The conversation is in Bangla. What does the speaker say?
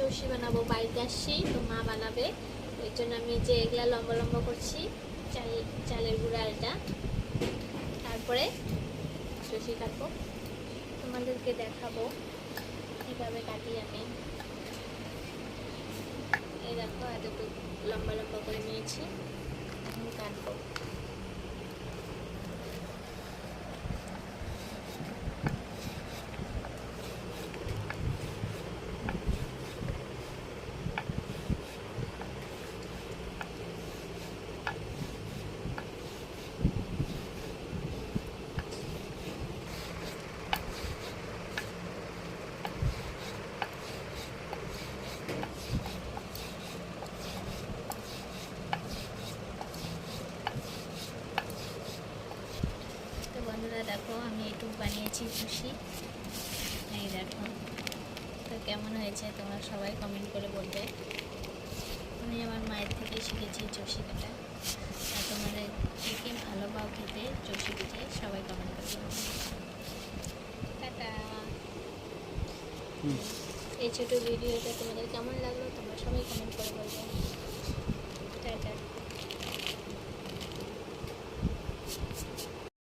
চষি বানাবো, বাড়িতে আসছি তো মা বানাবে, ওই জন্য আমি যে এগুলা লম্বা লম্বা করছি চালের গুঁড়া এটা, তারপরে চষি কাটবো, তোমাদেরকে দেখাবো কীভাবে কাটি আমি। এই দেখো এতটুকু লম্বা লম্বা করে নিয়েছি, এখন কাটবো। বন্ধুরা দেখো আমি এটুকু বানিয়েছি চষি, এই দেখো। তো কেমন হয়েছে তোমরা সবাই কমেন্ট করে বলবে। আমি আমার মায়ের থেকে শিখেছি চষি কাটা। আর তোমাদের কে কে ভালো পাও খেতে চষি পিঠে সবাই কমেন্ট করে বলবে। টাটা। এই ছোটো ভিডিওটা তোমাদের কেমন লাগলো তোমরা সবাই কমেন্ট